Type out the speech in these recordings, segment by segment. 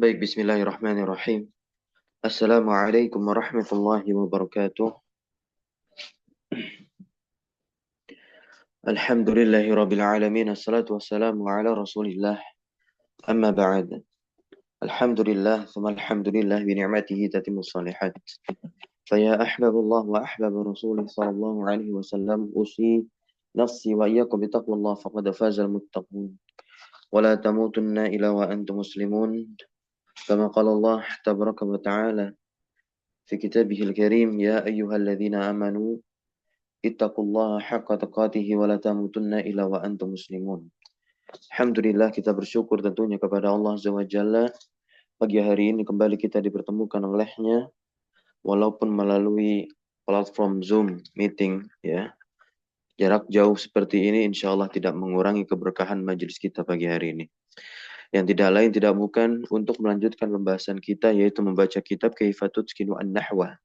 Baik, bismillahirrahmanirrahim. Assalamualaikum warahmatullahi wabarakatuh. Alhamdulillahi rabbil alamin. Assalatu wassalamu ala rasulillah. Amma ba'd. Alhamdulillah, thumma alhamdulillah bi ni'matihi tatimmus salihat. Faya ahbabullah wa ahbab rasulih sallallahu alaihi wasallam usi nafsi wa iyyakum bi taqwallah faqad fazal muttaqun. Wa la tamutunna illa wa antum muslimun. Kama qala Allah tabaraka wa ta'ala fi kitabihil karim, ya ayyuhalladzina amanu ittaqullaha haqqa tuqatih wa la tamutunna illa wa antum muslimun. Alhamdulillah, kita bersyukur tentunya kepada Allah Azza wa Jalla. Pagi hari ini kembali kita dipertemukan olehnya walaupun melalui platform Zoom meeting ya. Jarak jauh seperti ini insya Allah tidak mengurangi keberkahan majelis kita pagi hari ini. Yang tidak lain tidak bukan untuk melanjutkan pembahasan kita, yaitu membaca kitab Kaifatut Skinu An-Nahwa.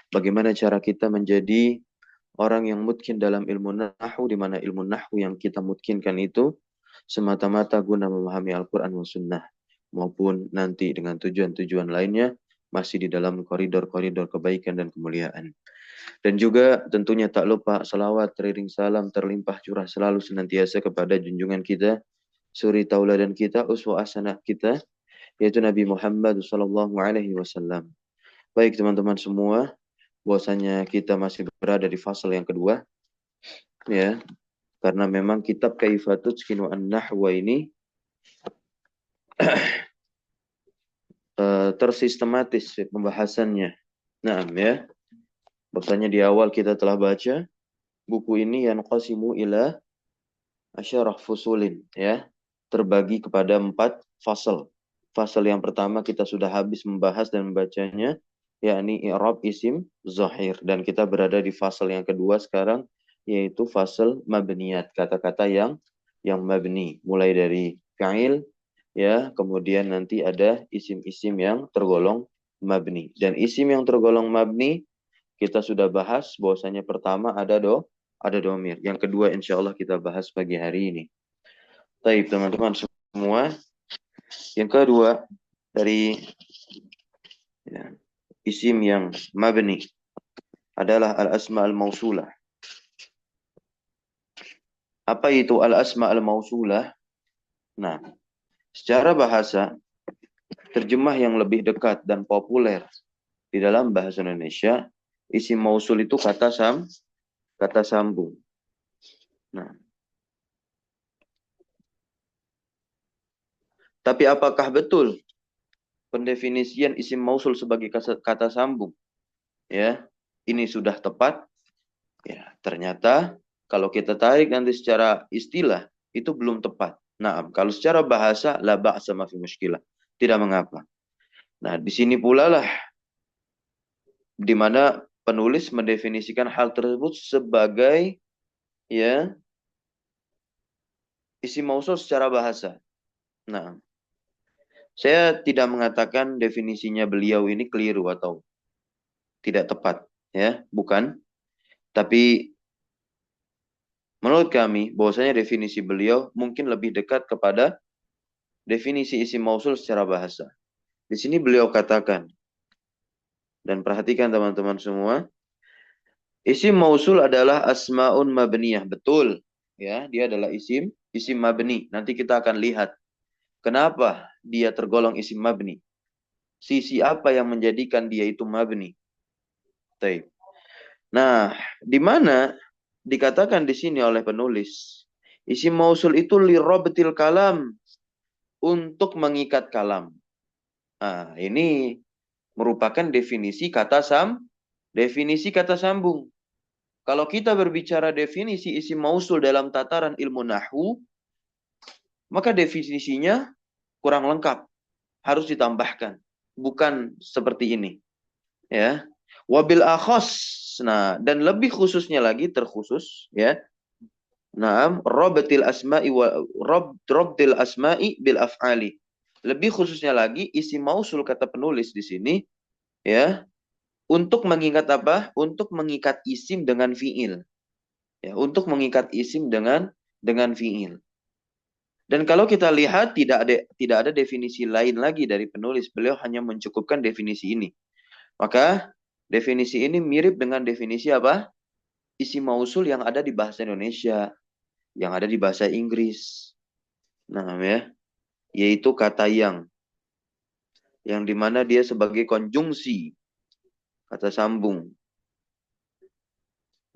Bagaimana cara kita menjadi orang yang mutkin dalam ilmu nahwu, di mana ilmu nahwu yang kita mutkinkan itu semata-mata guna memahami Al-Quran dan Sunnah, maupun nanti dengan tujuan-tujuan lainnya masih di dalam koridor-koridor kebaikan dan kemuliaan. Dan juga tentunya tak lupa salawat, teriring salam terlimpah curah selalu senantiasa kepada junjungan kita, suri tauladan kita, uswah hasanah kita, yaitu Nabi Muhammad SAW. Baik teman-teman semua, bahwasanya kita masih berada di fase yang kedua ya, karena memang kitab Kaifatut Skinu An-Nahwa ini tersistematis pembahasannya. Nah ya, bahwasanya di awal kita telah baca buku ini yang qasimu ila asyarah fusulin ya, terbagi kepada 4 fasal. Fasal yang pertama kita sudah habis membahas dan membacanya, yakni i'rab isim zahir, dan kita berada di fasal yang kedua sekarang, yaitu fasal mabniyat, kata-kata yang mabni, mulai dari fi'il ya, kemudian nanti ada isim-isim yang tergolong mabni. Dan isim yang tergolong mabni kita sudah bahas bahwasanya pertama ada domir. Yang kedua insya Allah kita bahas pagi hari ini. Baik teman-teman semua, yang kedua dari ya, isim yang mabni adalah al-asma al-mausulah. Apa itu al-asma al-mausulah? Nah, secara bahasa, terjemah yang lebih dekat dan populer di dalam bahasa Indonesia, isim mausul itu kata sambung. Nah, tapi apakah betul pendefinisian isim mausul sebagai kata sambung? Ya, ini sudah tepat? Ya, ternyata kalau kita tarik nanti secara istilah itu belum tepat. Nah, kalau secara bahasa la ba'sa ma fi mushkilah, tidak mengapa. Nah, di sini pula lah di mana penulis mendefinisikan hal tersebut sebagai ya isim mausul secara bahasa. Nah, saya tidak mengatakan definisinya beliau ini keliru atau tidak tepat, ya, bukan. Tapi menurut kami bahwasanya definisi beliau mungkin lebih dekat kepada definisi isim mausul secara bahasa. Di sini beliau katakan, dan perhatikan teman-teman semua, isim mausul adalah asmaun mabniyah, betul. Ya, dia adalah isim mabni. Nanti kita akan lihat kenapa dia tergolong isim mabni. Sisi apa yang menjadikan dia itu mabni. Taib. Nah, di mana dikatakan di sini oleh penulis, isim mausul itu lirabtil kalam, untuk mengikat kalam. Nah, ini merupakan definisi kata sambung. Kalau kita berbicara definisi isim mausul dalam tataran ilmu nahwu, maka definisinya kurang lengkap, harus ditambahkan. Bukan seperti ini. Ya. Wabil akhos, nah, dan lebih khususnya lagi, terkhusus ya. Naam, rabtil asma'i bil af'ali. Lebih khususnya lagi isim mausul kata penulis di sini ya, untuk mengikat apa? Untuk mengikat isim dengan fiil. Ya, untuk mengikat isim dengan fiil. Dan kalau kita lihat tidak ada definisi lain lagi dari penulis. Beliau hanya mencukupkan definisi ini. Maka definisi ini mirip dengan definisi apa? Isim mausul yang ada di bahasa Indonesia, yang ada di bahasa Inggris. Nah, ya, yaitu kata yang dimana dia sebagai konjungsi, kata sambung.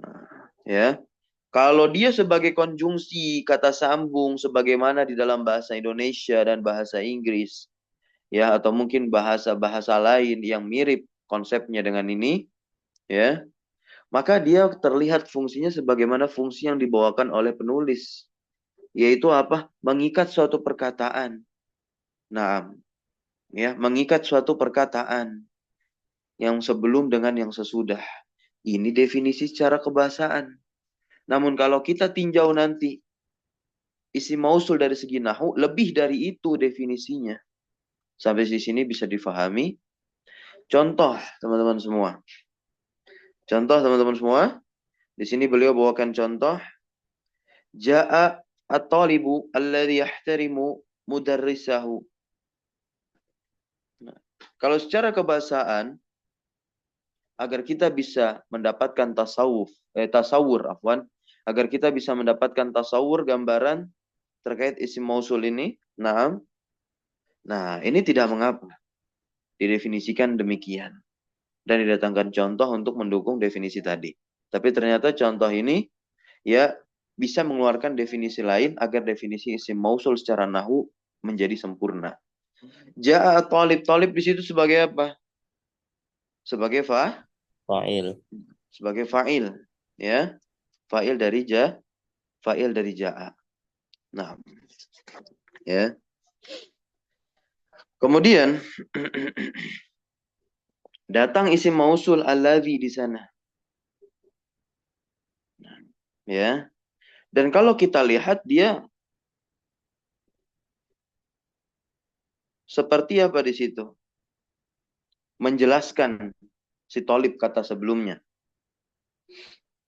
Nah, ya. Kalau dia sebagai konjungsi kata sambung sebagaimana di dalam bahasa Indonesia dan bahasa Inggris, ya, atau mungkin bahasa-bahasa lain yang mirip konsepnya dengan ini, ya, maka dia terlihat fungsinya sebagaimana fungsi yang dibawakan oleh penulis, yaitu apa? Mengikat suatu perkataan. Nah, ya, mengikat suatu perkataan yang sebelum dengan yang sesudah. Ini definisi secara kebahasaan. Namun kalau kita tinjau nanti isim mausul dari segi nahu, lebih dari itu definisinya. Sampai di sini bisa difahami. Contoh, teman-teman semua. Contoh, teman-teman semua. Di sini beliau bawakan contoh. Ja'a at-talibu alladhi yahtarimu mudarrisahu. Nah, kalau secara kebahasaan, agar kita bisa mendapatkan tasawur, agar kita bisa mendapatkan tasawur gambaran terkait isim mausul ini. Nah, ini tidak mengapa didefinisikan demikian dan didatangkan contoh untuk mendukung definisi tadi. Tapi ternyata contoh ini ya bisa mengeluarkan definisi lain agar definisi isim mausul secara nahu menjadi sempurna. Ja'a talib, talib di situ sebagai apa? Sebagai Fa'il. sebagai fa'il, ya. Fa'il dari ja'a. Nah, ya. Kemudian datang isim mausul alladzi di sana. Ya. Dan kalau kita lihat dia seperti apa di situ? Menjelaskan si tolib kata sebelumnya.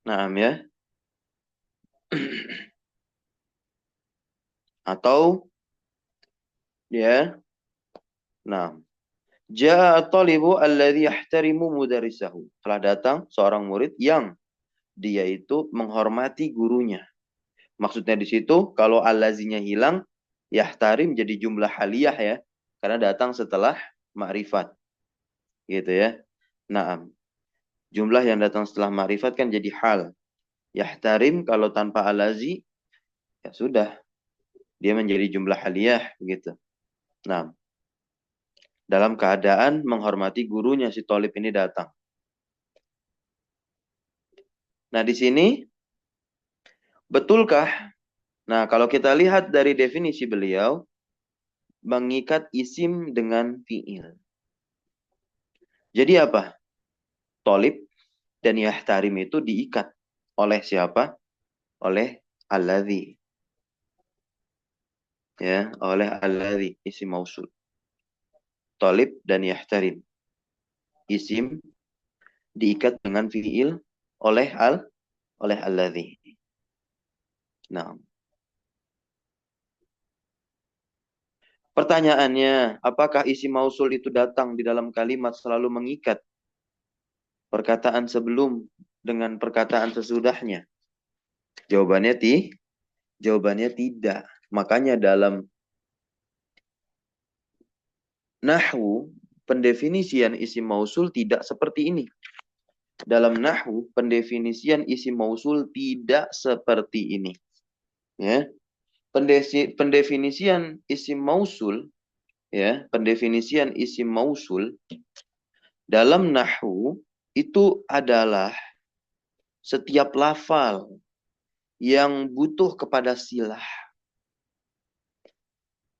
Nah, ya. Atau ya. Nah, ja'a talibu alladhi yahtarimu mudarrisahu. Telah datang seorang murid yang dia itu menghormati gurunya. Maksudnya di situ kalau allazinya hilang, yahtarim jadi jumlah haliyah ya. Karena datang setelah ma'rifat. Gitu ya. Nah, jumlah yang datang setelah ma'rifat kan jadi hal. Yahtarim kalau tanpa allazi, ya sudah. Dia menjadi jumlah haliyah begitu. Nah, dalam keadaan menghormati gurunya si Tolib ini datang. Nah, di sini betulkah? Nah, kalau kita lihat dari definisi beliau, mengikat isim dengan fi'il. Jadi apa? Tolib dan yahtarim itu diikat oleh siapa? Oleh alladzi. Ya, oleh alladzi, isim mausul. Tolib dan yahtarim. Isim diikat dengan fi'il oleh alladzi. Nah, pertanyaannya, apakah isim mausul itu datang di dalam kalimat selalu mengikat perkataan sebelum dengan perkataan sesudahnya? Jawabannya jawabannya tidak. Makanya dalam nahwu pendefinisian isim mausul tidak seperti ini. Dalam nahwu pendefinisian isim mausul tidak seperti ini. Ya. Pendefinisian isim mausul ya, pendefinisian isim mausul dalam nahwu itu adalah setiap lafal yang butuh kepada silah.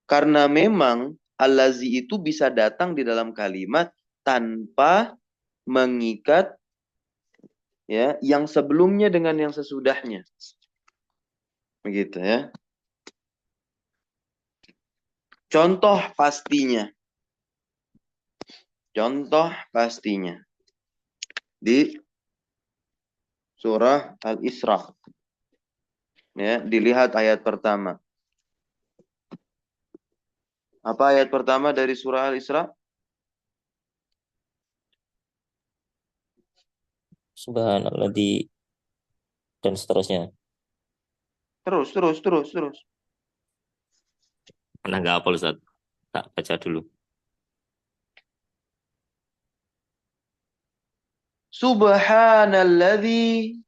Karena memang allazi itu bisa datang di dalam kalimat tanpa mengikat ya yang sebelumnya dengan yang sesudahnya. Begitu ya. Contoh pastinya. Contoh pastinya di surah Al-Isra. Ya, dilihat ayat pertama. Apa ayat pertama dari surah Al-Isra? Subhanalladzi dan seterusnya. Terus. Pernah nggak hafal Ustaz? Tak baca dulu. Subhanalladzi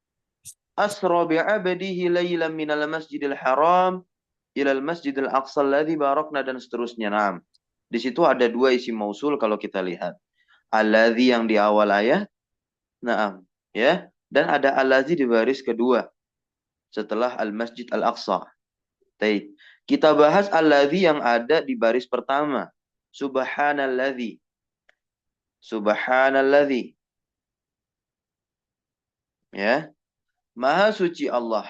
asra bi'abdihi laylan minal masjidil haram ilal masjidil aqsa alladzi barakna dan seterusnya. Naam. Di situ ada dua isim mausul kalau kita lihat. Alladzi yang di awal ayat. Naam. Ya. Dan ada alladzi di baris kedua setelah al-masjid al-aqsa. Baik. Kita bahas alladzi yang ada di baris pertama. Subhanalladzi. Subhanalladzi. Ya. Maha suci Allah.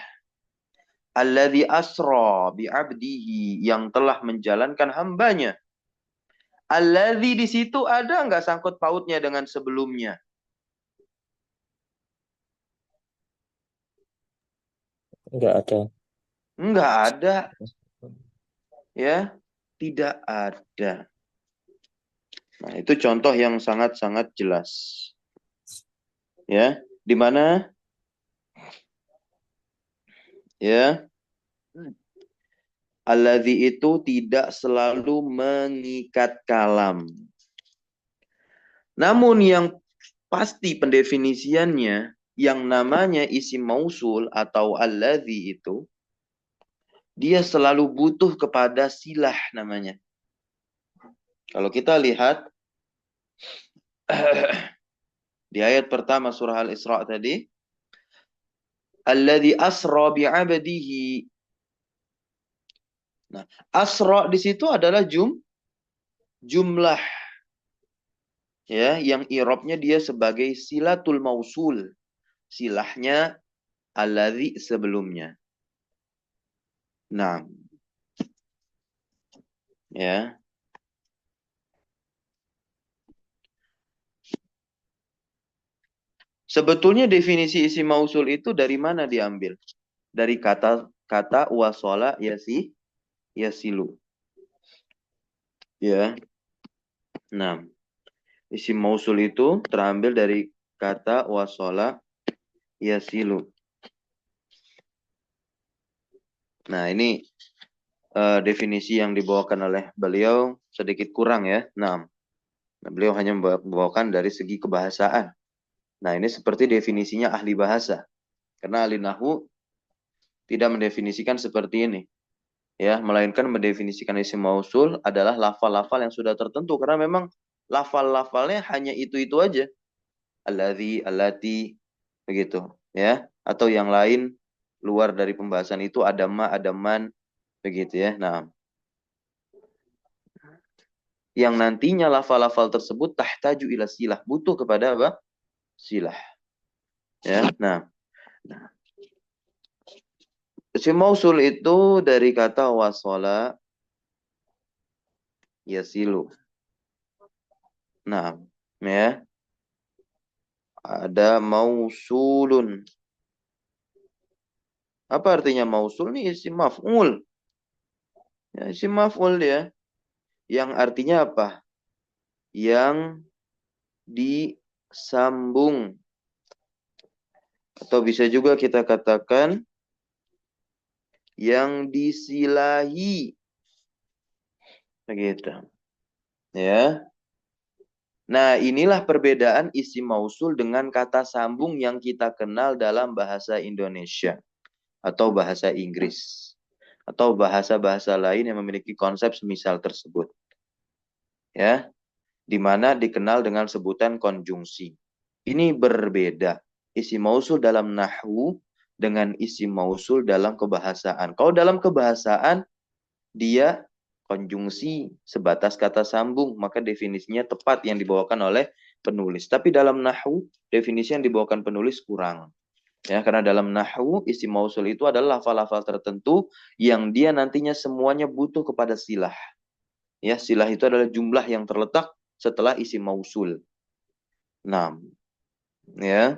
Alladzi asra bi'abdihi yang telah menjalankan hambanya. Alladzi di situ ada nggak sangkut pautnya dengan sebelumnya? Nggak ada. Nggak ada, ya. Tidak ada. Nah, itu contoh yang sangat-sangat jelas. Ya, di mana? Ya, alladzi itu tidak selalu mengikat kalam. Namun yang pasti pendefinisiannya yang namanya isim mausul atau alladzi itu dia selalu butuh kepada silah namanya. Kalau kita lihat di ayat pertama surah Al-Isra tadi, alladzi asra bi'abdihi. Nah, asra di situ adalah jumlah ya yang irobnya dia sebagai silatul mausul. Silahnya alladzi sebelumnya. Nah, ya. Sebetulnya definisi isim mausul itu dari mana diambil? Dari kata wasola yasilu. Ya. Nah, isim mausul itu terambil dari kata wasola yasilu. Nah, ini definisi yang dibawakan oleh beliau sedikit kurang ya. Nah, beliau hanya membawakan dari segi kebahasaan. Nah, ini seperti definisinya ahli bahasa. Karena ahli nahwu tidak mendefinisikan seperti ini. Ya, melainkan mendefinisikan isim mausul adalah lafal-lafal yang sudah tertentu. Karena memang lafal-lafalnya hanya itu-itu aja. Alladzi, allati, begitu. Ya, atau yang lain luar dari pembahasan itu ada ma, ada man, begitu ya. Nah, yang nantinya lafal-lafal tersebut tahtaju ila silah, butuh kepada apa? Silah. Ya. Nah, isim mausul itu dari kata wasola yasilu. Nah, ya, ada mausulun. Apa artinya mausul nih? Isim maf'ul. Ya, isim maf'ul dia. Yang artinya apa? Yang disambung. Atau bisa juga kita katakan yang disilahi. Begitu. Ya. Nah, inilah perbedaan isim mausul dengan kata sambung yang kita kenal dalam bahasa Indonesia atau bahasa Inggris atau bahasa-bahasa lain yang memiliki konsep semisal tersebut. Ya, di mana dikenal dengan sebutan konjungsi. Ini berbeda. Isim mausul dalam nahwu dengan isim mausul dalam kebahasaan. Kalau dalam kebahasaan dia konjungsi sebatas kata sambung, maka definisinya tepat yang dibawakan oleh penulis. Tapi dalam nahwu, definisi yang dibawakan penulis kurang. Ya, karena dalam nahwu isim mausul itu adalah lafal-lafal tertentu yang dia nantinya semuanya butuh kepada silah. Ya, silah itu adalah jumlah yang terletak setelah isim mausul. Nah, ya.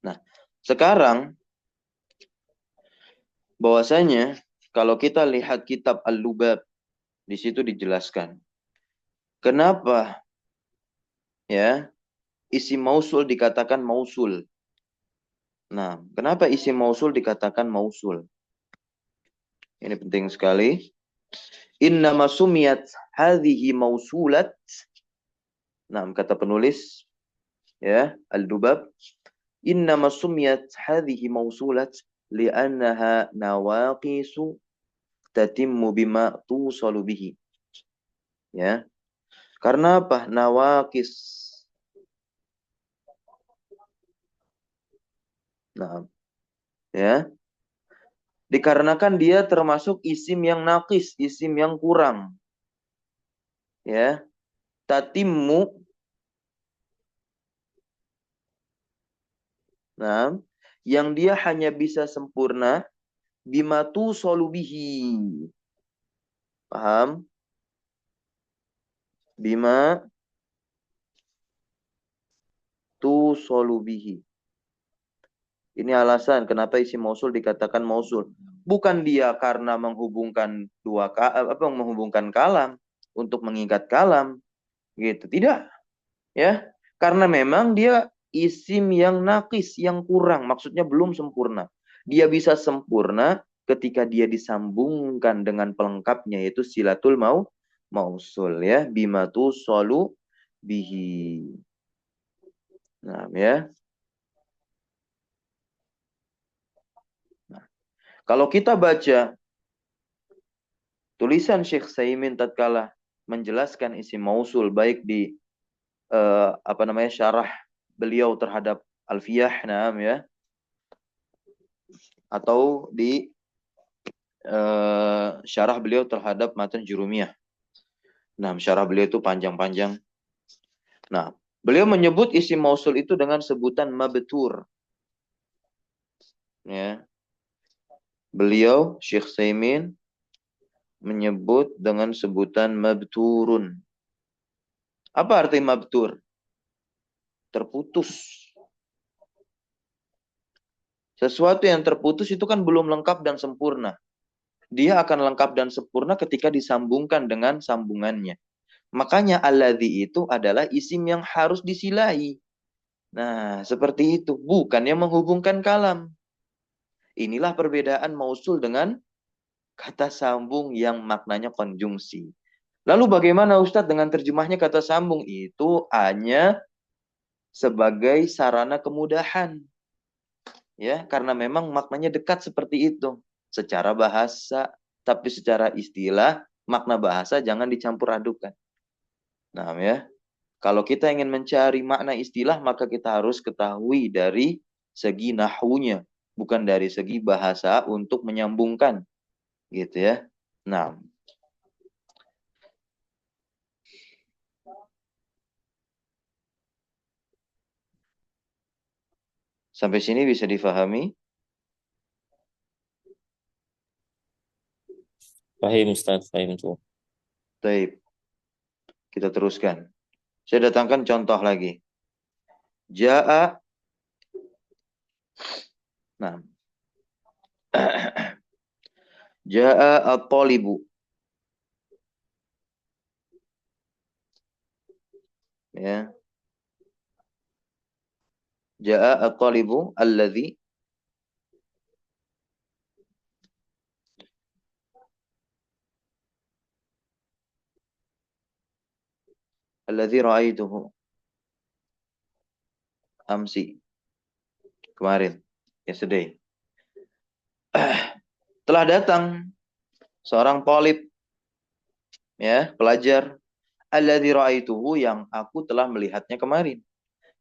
Nah, sekarang bahwasanya kalau kita lihat kitab Al-Lubab, di situ dijelaskan kenapa ya isim mausul dikatakan mausul. Nah, kenapa isim mausul dikatakan mausul? Ini penting sekali. Innama sumiyat hadhihi mausulat. Nah, kata penulis ya, Al-Dubab, innama sumiyat hadhihi mausulat li'annaha nawaqisu tatimmu bima tusalu bihi. Ya. Karena apa? Nawaqis. Nah, ya. Dikarenakan dia termasuk isim yang naqis, isim yang kurang. Ya. Tatimmu. Nah, yang dia hanya bisa sempurna bima tusalu bihi. Paham? Bima tusalu bihi. Ini alasan kenapa isim mausul dikatakan mausul. Bukan dia karena menghubungkan menghubungkan kalam untuk mengikat kalam gitu. Tidak, ya. Karena memang dia isim yang nakis, yang kurang, maksudnya belum sempurna. Dia bisa sempurna ketika dia disambungkan dengan pelengkapnya yaitu silatul mausul ya, bimatu solu bihi. Nah, ya. Nah, kalau kita baca tulisan Syekh Saimin tatkala menjelaskan isi mausul baik di syarah beliau terhadap Alfiyah, naam ya, atau di syarah beliau terhadap matan Jurumiyah. Nah, syarah beliau itu panjang-panjang. Nah, beliau menyebut isi mausul itu dengan sebutan mabtur. Ya. Beliau Syekh Saimin menyebut dengan sebutan mabturun. Apa arti mabtur? Terputus. Sesuatu yang terputus itu kan belum lengkap dan sempurna. Dia akan lengkap dan sempurna ketika disambungkan dengan sambungannya. Makanya alladzi itu adalah isim yang harus disilai. Nah, seperti itu. Bukan yang menghubungkan kalam. Inilah perbedaan mausul dengan kata sambung yang maknanya konjungsi. Lalu bagaimana Ustadz dengan terjemahnya kata sambung? Itu hanya sebagai sarana kemudahan. Ya, karena memang maknanya dekat seperti itu. Secara bahasa, tapi secara istilah, makna bahasa jangan dicampur adukan. Nah, ya. Kalau kita ingin mencari makna istilah, maka kita harus ketahui dari segi nahwunya, bukan dari segi bahasa untuk menyambungkan, gitu ya. Nah, sampai sini bisa difahami? Fahim Ustaz, fahim tuh. Baik, kita teruskan. Saya datangkan contoh lagi. Ja'a, nah, Ja'a at-talibu. Ya. Ja'a at-talibu alladhi ra'aituhu amsi. Kemarin, yesterday. Telah datang seorang talib, ya, pelajar, alladzi ra'aituhu yang aku telah melihatnya kemarin.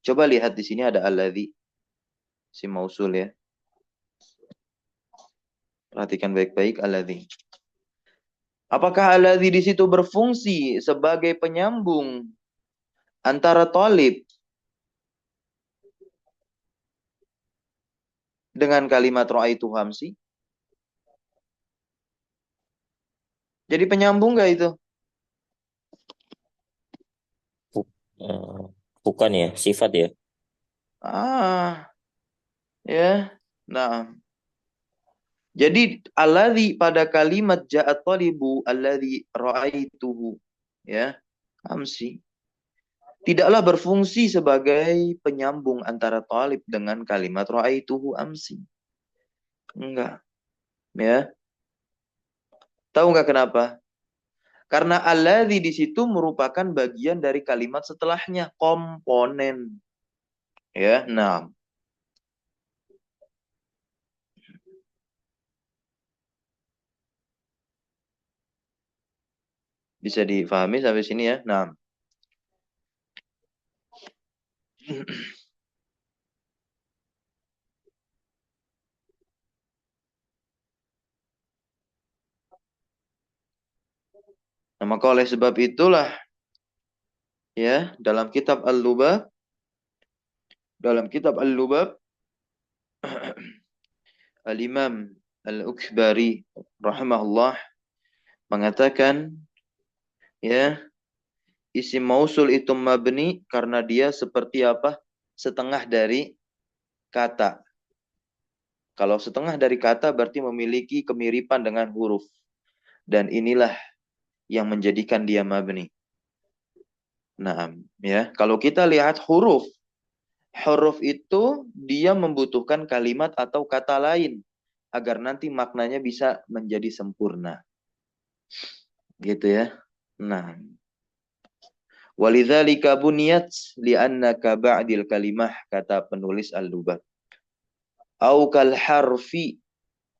Coba lihat di sini ada alladzi, si mausul ya. Perhatikan baik-baik alladzi. Apakah alladzi di situ berfungsi sebagai penyambung antara talib dengan kalimat ra'aitu hamsi? Jadi penyambung gak itu? Eh, bukan ya, sifat ya. Ah, ya. Nah, Jadi alladzi pada kalimat ja'at talibu alladzi ra'aituhu, ya, amsi, tidaklah berfungsi sebagai penyambung antara talib dengan kalimat ra'aituhu amsi. Enggak, ya. Tahu nggak kenapa? Karena alladzi di situ merupakan bagian dari kalimat setelahnya, komponen. Ya, nah, bisa difahami sampai sini ya. Nah, maka oleh sebab itulah ya dalam kitab Al-Lubab Al-Imam Al-Ukbari rahimahullah mengatakan ya isim mausul itu mabni karena dia seperti apa? Setengah dari kata. Kalau setengah dari kata berarti memiliki kemiripan dengan huruf. Dan inilah yang menjadikan dia mabni. Nah, ya, kalau kita lihat huruf, huruf itu dia membutuhkan kalimat atau kata lain agar nanti maknanya bisa menjadi sempurna. Gitu ya. Nah, walidzalika buniyat li'annaka ba'dil kalimah, kata penulis Al-Lubab. Au kal harfi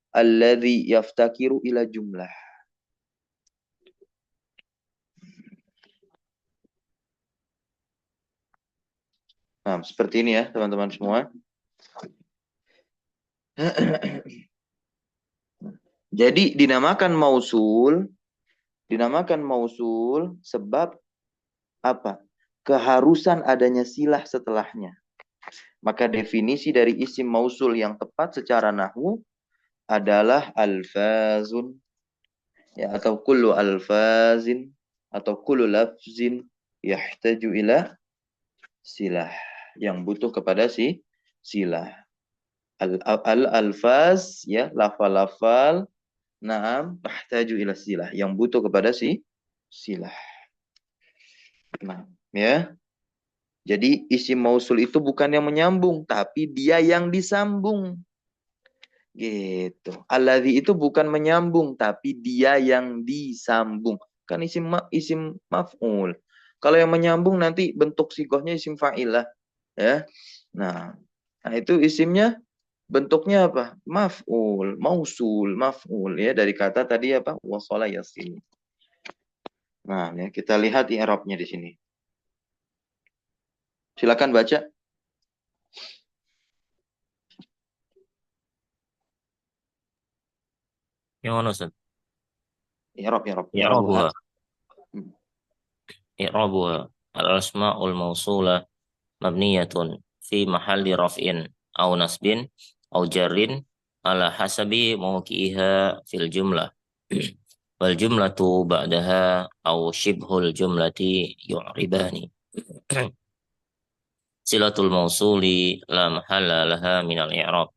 alladhi yaftakiru ila jumlah. Nah, seperti ini ya teman-teman semua. Jadi dinamakan mausul sebab apa? Keharusan adanya silah setelahnya. Maka definisi dari isim mausul yang tepat secara nahwu adalah alfazun, ya, atau kullu alfazin atau kullu lafzin yahtaju ila silah, yang butuh kepada si silah. Al-alfaz, ya, lafal-lafal, naam, tahtaju ila silah, yang butuh kepada si silah. Nah, ya. Jadi isim mausul itu bukan yang menyambung, tapi dia yang disambung. Gitu. Alladzi itu bukan menyambung, tapi dia yang disambung. Kan isim maf'ul. Kalau yang menyambung nanti bentuk sigohnya isim fa'ilah, ya. Nah, nah itu isimnya bentuknya apa? Maf'ul, mausul, maf'ul, ya, dari kata tadi apa? Wasala yasil. Nah, ya, kita lihat i'rabnya di sini. Silakan baca. Yang mana Ustaz? I'rabuha. I'rabuha. I'rabuha. Al-asma'ul mausulah mabniyatun fi mahalli raf'in au nasbin au jarrin ala hasabi mawqi'iha fil jumlah. Wal jumlatu ba'daha au shibhul jumlati yu'ribani. Silatul mausuli la mahalla laha minal i'rab.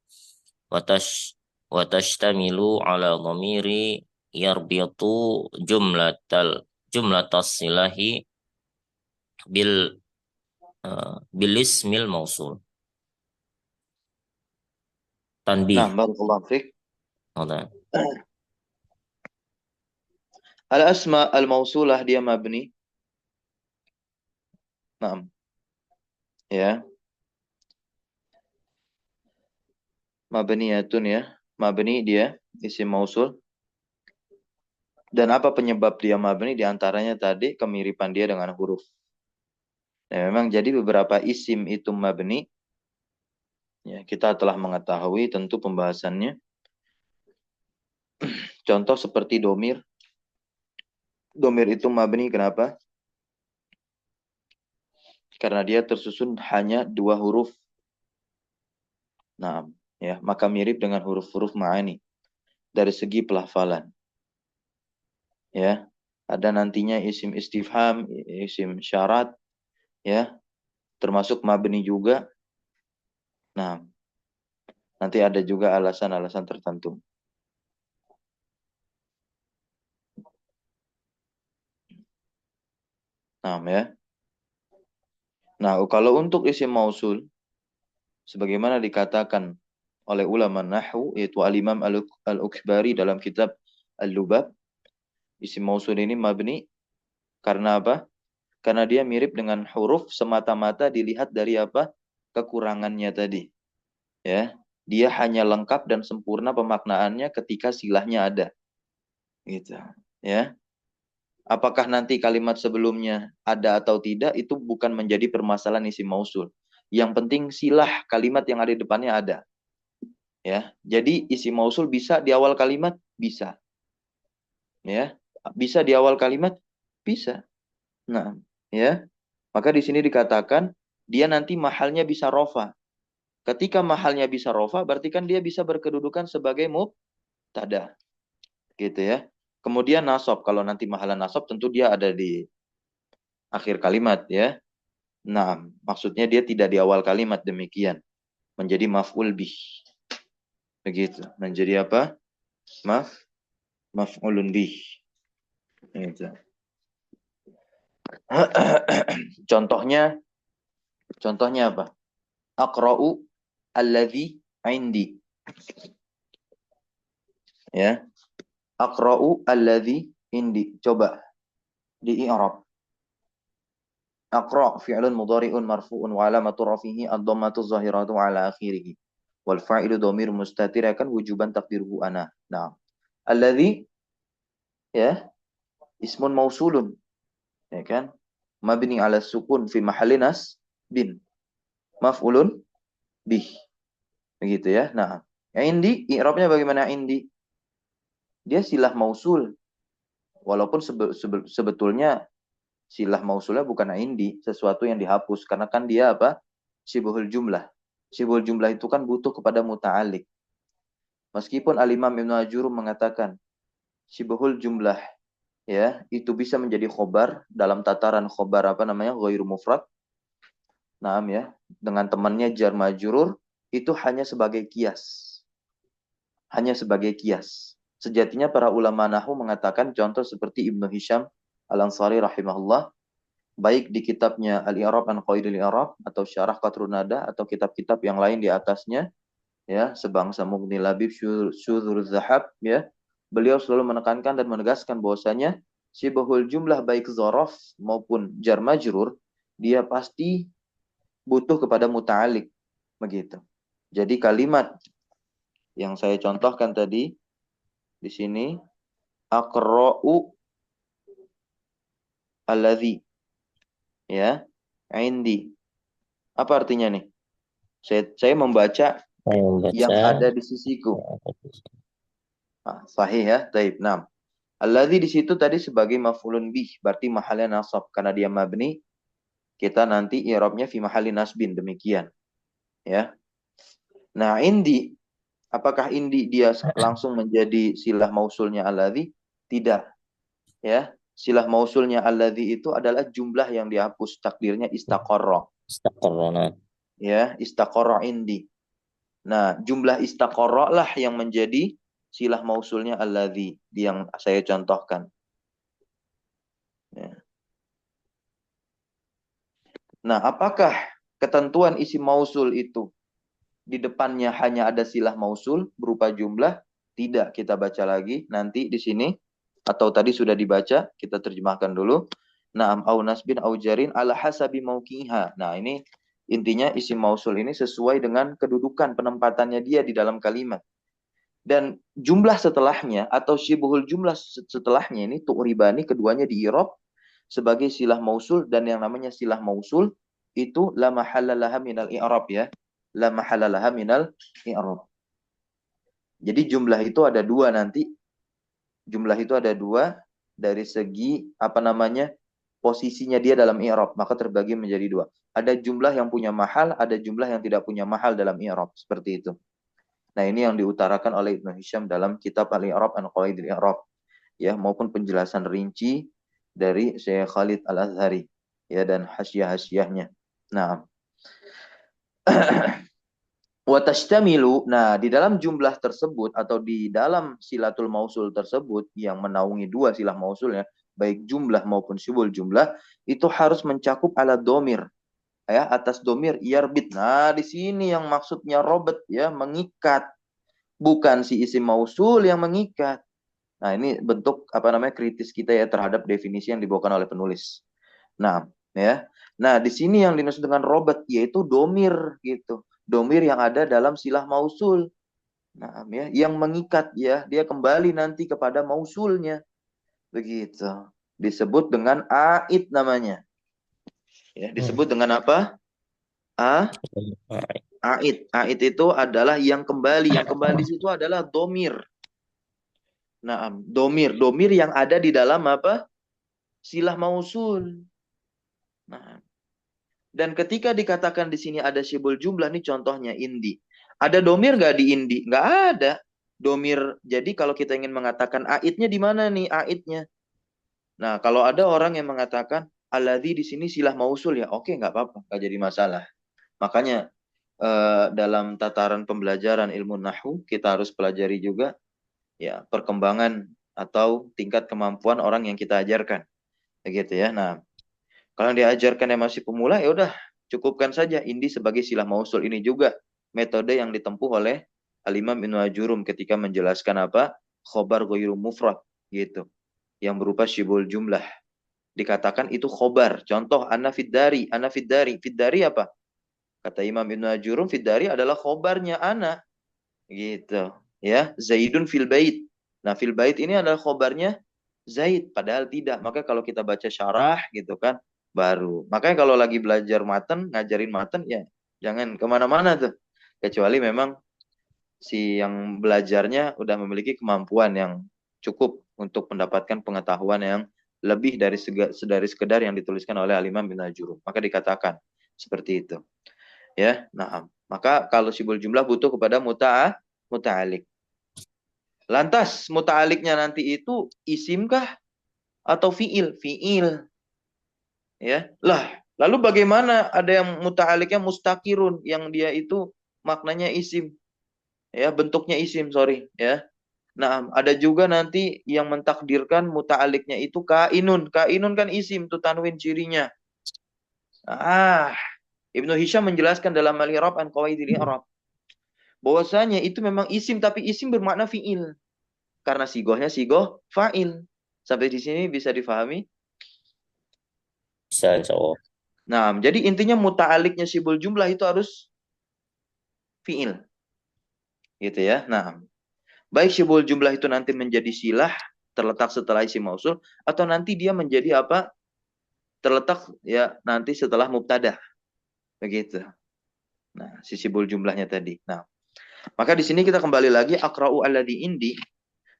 Watash watashtamilu ala dhamiri yarbitu jumlatal jumlatas silahi bil bil ismil mausul. Nah, Tanbih. barakallahu fiik. Ada. Al-asma al-mausulah dia mabni. Nah, ya. Mabniyatun, ya. Mabni dia isim mausul. Dan apa penyebab dia mabni? Di antaranya tadi kemiripan dia dengan huruf. Nah, memang jadi beberapa isim itu mabni. Ya, kita telah mengetahui tentu pembahasannya. Contoh seperti domir. Domir itu mabni kenapa? Karena dia tersusun hanya dua huruf. Nah, ya, maka mirip dengan huruf-huruf ma'ani dari segi pelafalan. Ya, ada nantinya isim istifham, isim syarat, ya, termasuk mabni juga. Nah, nanti ada juga alasan-alasan tertentu. Nah, ya. Nah, kalau untuk isim mausul sebagaimana dikatakan oleh ulama nahwu yaitu Al-Imam Al-Ukhbari dalam kitab Al-Lubab, isim mausul ini mabni karena apa? Karena dia mirip dengan huruf semata-mata dilihat dari apa? Kekurangannya tadi. Ya, dia hanya lengkap dan sempurna pemaknaannya ketika silahnya ada. Gitu. Ya. Apakah nanti kalimat sebelumnya ada atau tidak itu bukan menjadi permasalahan isim mausul. Yang penting silah kalimat yang ada di depannya ada. Ya. Jadi isim mausul bisa di awal kalimat? Bisa. Ya. Bisa di awal kalimat? Bisa. Nah, ya. Maka di sini dikatakan dia nanti mahalnya bisa rofa. Ketika mahalnya bisa rofa, berarti kan dia bisa berkedudukan sebagai mubtada. Gitu ya. Kemudian nasab. Kalau nanti mahalan nasab tentu dia ada di akhir kalimat ya. Nah, maksudnya dia tidak di awal kalimat demikian. Menjadi maf'ul bih. Begitu. Menjadi apa? Maf'ulun bih. Gitu. Contohnya apa? Aqra'u alladhi indi. Ya. Aqra'u alladhi indi. Coba di i'rab. Aqra' fi'lun mudhari'un marfu'un wa alamatu rafihi ad-dhammatu adh-dhahiratu ala akhirih. Wal fa'ilu dhamir mustatir akan wujuban taqdiruhu ana. Nah, alladhi ya ismun mausulun ya kan? Mabni ala sukun fi mahalli bin. Maf'ulun bih. Begitu ya. Nah, indi i'rabnya bagaimana indi? Dia silah mausul. Walaupun sebetulnya silah mausulnya bukan indi, sesuatu yang dihapus karena kan dia apa? Sibhul jumlah. Sibhul jumlah itu kan butuh kepada muta'alliq. Meskipun Al-Imam Ibnu Ajurum mengatakan sibhul jumlah ya, itu bisa menjadi khobar dalam tataran khobar apa namanya? Ghairu mufrad. Naam ya, dengan temannya jar majrur itu hanya sebagai kias. Hanya sebagai kias. Sejatinya para ulama nahwu mengatakan contoh seperti Ibnu Hisham Al-Ansari rahimahullah baik di kitabnya Al-I'rab an Qawaidil I'rab atau Syarah Qatrun Nada atau kitab-kitab yang lain di atasnya ya sebangsa Mughni Labib Syudzur Zahab ya beliau selalu menekankan dan menegaskan bahwasanya sibahul jumlah baik dzaraf maupun jar majrur dia pasti butuh kepada muta'alliq begitu. Jadi kalimat yang saya contohkan tadi di sini aqra'u alladzi ya indi. Apa artinya nih? Saya membaca Saya yang membaca. ada di sisiku. Sahih ya. Taib. Nah, alladzi di situ tadi sebagai maf'ulun bih, berarti mahalnya nasab karena dia mabni. Kita nanti i'rabnya fi mahalli nasbin demikian. Ya. Nah, indi apakah indi dia langsung menjadi silah mausulnya alladzi? Tidak, ya. Silah mausulnya alladzi itu adalah jumlah yang dihapus, takdirnya istaqarra. Istaqarrana. Ya, istaqarra indi. Nah, jumlah istaqarra lah yang menjadi silah mausulnya alladzi yang saya contohkan. Ya. Nah, apakah ketentuan isim mausul itu di depannya hanya ada silah mausul berupa jumlah? Tidak, kita baca lagi nanti di sini atau tadi sudah dibaca, kita terjemahkan dulu. Naam au nasbin au jarin ala hasabi mauqiha. Nah, ini intinya isim mausul ini sesuai dengan kedudukan penempatannya dia di dalam kalimat. Dan jumlah setelahnya atau syibhul jumlah setelahnya ini tu'ribani keduanya di i'rab sebagai silah mausul dan yang namanya silah mausul itu la mahallalaha minal i'rab ya. La mahallalaha minal i'rab. Jadi jumlah itu ada dua nanti. Jumlah itu ada dua dari segi apa namanya posisinya dia dalam i'rab, maka terbagi menjadi dua. Ada jumlah yang punya mahal, ada jumlah yang tidak punya mahal dalam i'rab, seperti itu. Nah, ini yang diutarakan oleh Ibnu Hisham dalam kitab Al-I'rab an Qawaidil I'rab ya, maupun penjelasan rinci dari Syekh Khalid Al-Azhari ya dan hasyiah-hasyiahnya. Nah, wa tashtamilu, nah di dalam jumlah tersebut atau di dalam silatul mausul tersebut yang menaungi dua silah mausulnya, baik jumlah maupun syibul jumlah, itu harus mencakup ala domir. Ya, atas domir yarbit. Nah, di sini yang maksudnya robet, ya, mengikat. Bukan si isim mausul yang mengikat. Nah, ini bentuk apa namanya kritis kita ya terhadap definisi yang dibawakan oleh penulis. Nah, ya. Nah, di sini yang dimaksud dengan robet yaitu domir gitu. Domir yang ada dalam silah mausul. Nah, ya, yang mengikat ya, dia kembali nanti kepada mausulnya. Begitu. Disebut dengan aid namanya. Ya, disebut dengan apa? Aid. Aid itu adalah yang kembali. Yang kembali itu adalah domir. Nah, domir. Domir yang ada di dalam apa? Silah mausul. Nah, dan ketika dikatakan di sini ada syibul jumlah, nih contohnya indi. Ada domir nggak di indi? Nggak ada. Domir. Jadi kalau kita ingin mengatakan aidnya di mana nih aidnya? Nah, kalau ada orang yang mengatakan alladzi di sini silah mausul ya, oke nggak apa-apa, nggak jadi masalah. Makanya dalam tataran pembelajaran ilmu nahwu kita harus pelajari juga ya perkembangan atau tingkat kemampuan orang yang kita ajarkan. Begitu ya. Nah, kalau yang diajarkan yang masih pemula ya udah cukupkan saja indi sebagai silah mausul. Ini juga metode yang ditempuh oleh Al-Imam Ibnu Ajurum ketika menjelaskan apa? Khobar ghairu mufrad gitu. Yang berupa syibul jumlah. Dikatakan itu khobar. Contoh ana fiddari, ana fiddari. Fiddari apa? Kata Imam Ibnu Ajurum, fiddari adalah khobarnya ana. Gitu. Ya, Zaidun fil bait. Nah, fil bait ini adalah khobarnya Zaid, padahal tidak. Maka kalau kita baca syarah gitu kan, baru. Makanya kalau lagi belajar matan, ngajarin matan, ya jangan kemana-mana tuh. Kecuali memang si yang belajarnya udah memiliki kemampuan yang cukup untuk mendapatkan pengetahuan yang lebih dari sekedar yang dituliskan oleh Al-Imam bin Al-Jurum. Maka dikatakan seperti itu. Ya, nah, maka kalau sibul jumlah butuh kepada muta'alik. Lantas muta'aliknya nanti itu isimkah atau fiil? Fiil. Ya. Lah, lalu bagaimana ada yang muta'aliknya mustakirun yang dia itu maknanya isim. Ya, bentuknya isim, sorry, ya. Nah, ada juga nanti yang mentakdirkan muta'aliknya itu kainun. Kainun kan isim, itu tanwin cirinya. Ah, Ibnu Hisham menjelaskan dalam Al-I'rab an Qawaidil I'rab bahwasanya itu memang isim tapi isim bermakna fiil karena sigohnya sigoh fa'il. Sampai di sini bisa difahami? Bisa, insya Allah. Nah, jadi intinya muta'aliknya sibul jumlah itu harus fiil. Gitu ya. Nah, baik sibul jumlah itu nanti menjadi silah terletak setelah isim mausul atau nanti dia menjadi apa? Terletak ya nanti setelah mubtada. Begitu. Nah, si sibul jumlahnya tadi. Nah, maka di sini kita kembali lagi akra'u alladhi indi.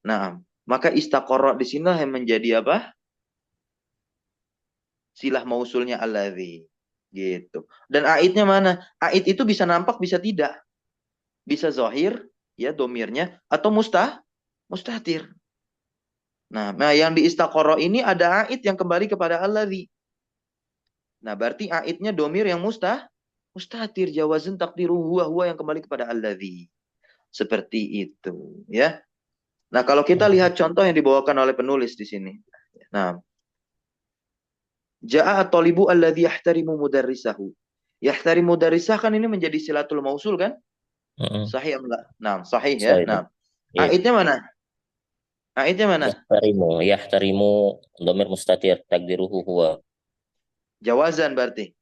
Nah, maka istaqarra di sini yang menjadi apa? Silah mausulnya alladhi. Gitu. Dan aidnya mana? Aid itu bisa nampak, bisa tidak. Bisa zahir, ya domirnya, atau mustatir. Nah, yang di istaqarra ini ada aid yang kembali kepada alladhi. Nah, berarti aidnya domir yang mustatir. Jawazan takdiru huwa yang kembali kepada alladhi. Seperti itu, ya. Nah, kalau kita lihat contoh yang dibawakan oleh penulis di sini. Nah, ja'a at-talibu alladhi yahtarimu mudarrisahu. Yahtarimu mudarrisah kan ini menjadi silatul mausul kan? Sahih enggak? Nah, sahih ya. Bisa itu. Nah, Iya. aidnya mana? Aidnya mana? Yahtarimu, domir mustatir, takdiruhu huwa. Jawazan berarti.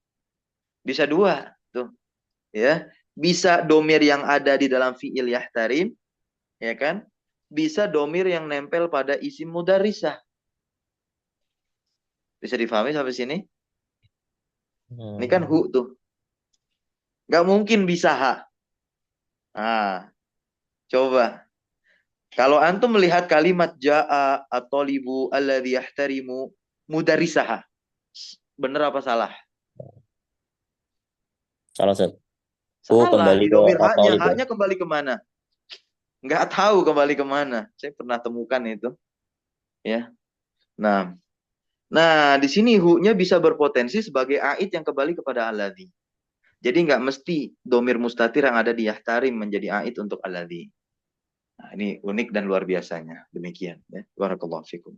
Bisa dua. Tuh, ya. Bisa domir yang ada di dalam fi'il yahtarim, ya kan? Bisa domir yang nempel pada isim mudarrisah. Bisa difahami sampai sini? Ini kan hu tuh. Nggak mungkin bisa ha. Nah, coba. Kalau antum melihat kalimat ja'a at-talibu alladhi yahtarimu mudarrisaha. Bener apa salah? Salah satu. Salah. Kembali Di ke domir atau haknya. itu. Haknya kembali kemana? Nggak tahu kembali kemana. Saya pernah temukan itu. Ya. Nah, di sini hu-nya bisa berpotensi sebagai aid yang kembali kepada alladhi. Jadi nggak mesti domir mustatir yang ada di yahtarim menjadi aid untuk alladhi. Nah, ini unik dan luar biasanya. Demikian. Ya. Barakallahu fikum.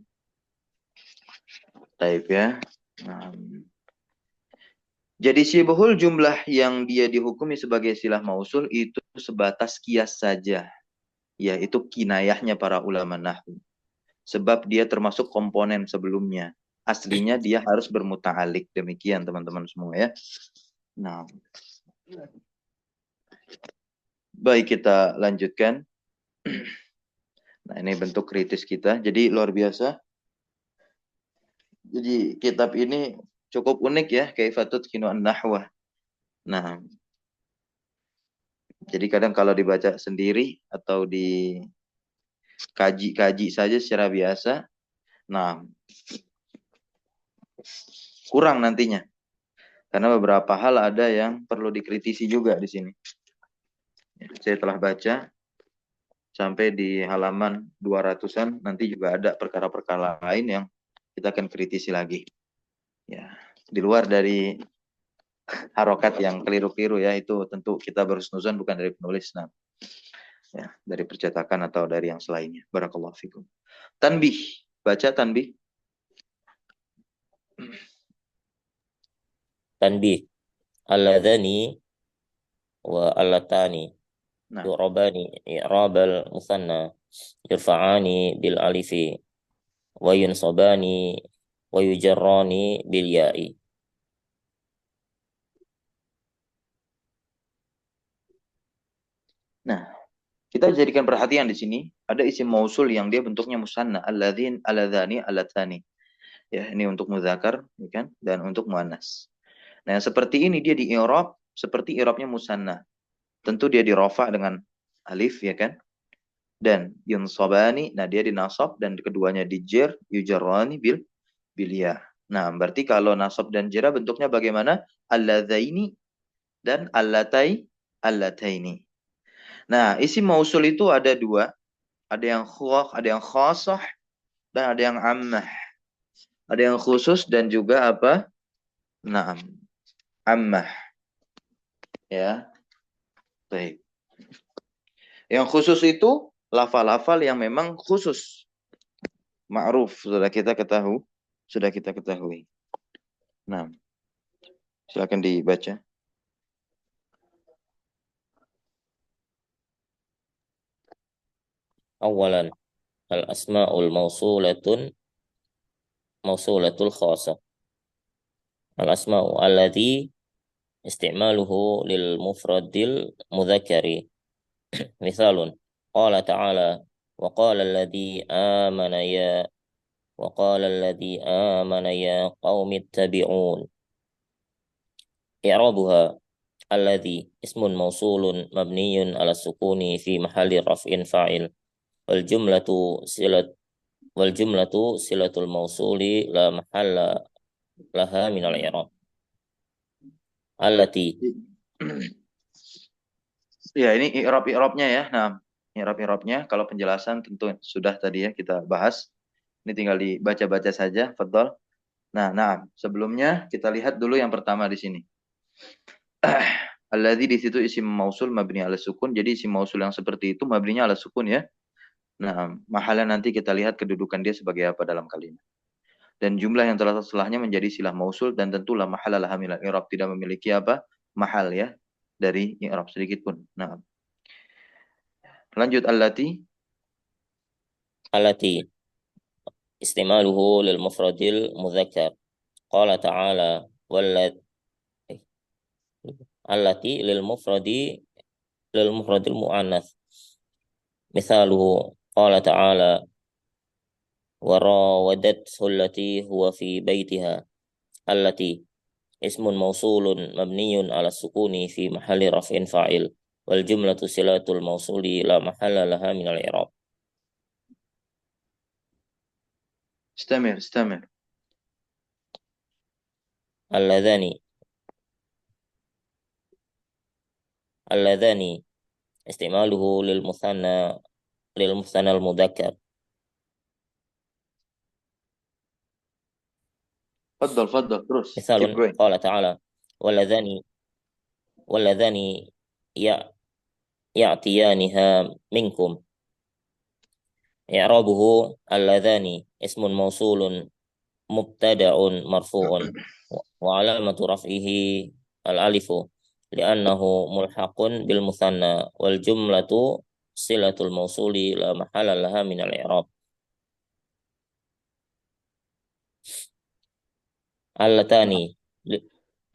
Taib ya. Nah, jadi syibhul jumlah yang dia dihukumi sebagai silah mausul itu sebatas kias saja. Yaitu kinayahnya para ulama nahwu. Sebab dia termasuk komponen sebelumnya. Aslinya dia harus bermuta'alik. Demikian teman-teman semua ya. Nah, baik kita lanjutkan. Nah, ini bentuk kritis kita. Jadi luar biasa. Jadi kitab ini cukup unik ya. Kaifatut Kinu An-Nahwah. Nah, jadi kadang kalau dibaca sendiri atau dikaji-kaji saja secara biasa, nah kurang nantinya. Karena beberapa hal ada yang perlu dikritisi juga di sini. Saya telah baca sampai di halaman 200-an, nanti juga ada perkara-perkara lain yang kita akan kritisi lagi. Ya, di luar dari harokat yang keliru-keliru ya, itu tentu kita berhusnuzon bukan dari penulis, nah, ya, dari percetakan atau dari yang selainnya. Barakallahu fikum. Tanbih, baca tanbih. Tanbih. Alladzani wa allatani Nah, yu'rabani i'rabal musanna yurfa'ani bil alifi wa yunsabani wa yujarrani bil ya'i. nah, kita jadikan perhatian di sini ada isim mausul yang dia bentuknya musanna, alladzin, alladzani, allatsani. Ya, ini untuk muzakkar, ya kan? Dan untuk muannas. Nah, yang seperti ini dia di i'rab seperti i'rabnya musanna. Tentu dia dirofa dengan alif, ya kan? Dan yunsabani, nah dia dinasab dan keduanya dijer, yujarrani bil ya. Nah, berarti kalau nasab dan jera bentuknya bagaimana? Alladzaini dan allataini. Nah, isim mausul itu ada dua, ada yang ada yang khasah dan ada yang ammah. Ada yang khusus dan juga apa? Naam, ammah. Ya, baik. Yang khusus itu lafal-lafal yang memang khusus. Ma'ruf, sudah kita ketahui. Nah, silakan dibaca. Awalan, al asma'ul mausulatul khasah. Al asma'u alladhi isti'maluhu lil mufradil mudzakkari. Misalun, qala ta'ala wa qala alladhi amana ya wa qala alladhi amana ya qaumi ittabi'un. I'rabuha alladhi ismun mausulun mabniyun ala sukuni fi mahalli raf'in fa'il. Wal jumlatu silat wal jumlatu silatul mausuli la mahalla laha minal i'rab. Allati. Ya, ini i'rab-i'rabnya ya. Nah, i'rab-i'rabnya kalau penjelasan tentu sudah tadi ya kita bahas. Ini tinggal dibaca-baca saja, fadhal. Nah, sebelumnya kita lihat dulu yang pertama di sini. Alladzi di situ isim mausul mabni ala sukun. Jadi isim mausul yang seperti itu mabninya ala sukun ya. Nah, mahalnya nanti kita lihat kedudukan dia sebagai apa dalam kalimat. Dan jumlah yang terletak setelahnya menjadi silah mausul dan tentulah mahala laha minal i'rab, tidak memiliki apa? Mahal ya dari i'rab sedikit pun. Nah, lanjut allati. Allati istimaluhu lil mufradil mudzakkar. Qala ta'ala wallat allati lil mufradil muannats. Misaluhu qala ta'ala wa rawadathu allati huwa fi baitiha. Allati ismun mausulun mabniyun ala sukuni fi mahalli raf'in fa'il. Wal jumlatu silatul mausuli la mahalla laha minal i'rab. Istamir. Alladzani alladzani istimaluhu lil musanna al mudzakkar. Fadal terus. Keep Misalun going. qala ta'ala walladzani walladzani ya ya'tiyaniha minkum. I'rabuhu alladzani ismun mausulun mubtada'un marfu'un wa alamatu raf'ihi al-alifu li'annahu mulhaqun bil musanna wal jumlatu silatul mausuli la mahala laha min al-i'rab. Allatani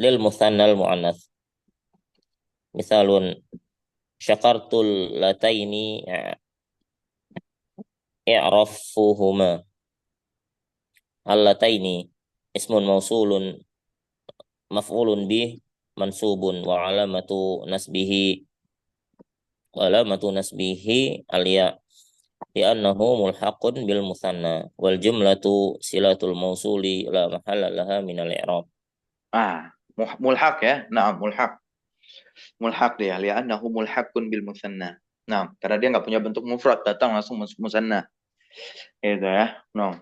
lil musanna al mu'annas. Misalun syakartul lataini i'rafuhuma. Allataini ismun mausulun maf'ulun bih mansubun wa alamatu nasbihi al-ya li'annahu mulhaqun bil musanna wal jumlatu silatul mausuli la mahalla laha min al-i'rab. Mulhaq ya. Nah, mulhaq. Mulhaq dia. Li'annahu mulhaqun bil musanna. Nah, karena dia nggak punya bentuk mufrad, datang langsung musanna. Gitu ya. Nah.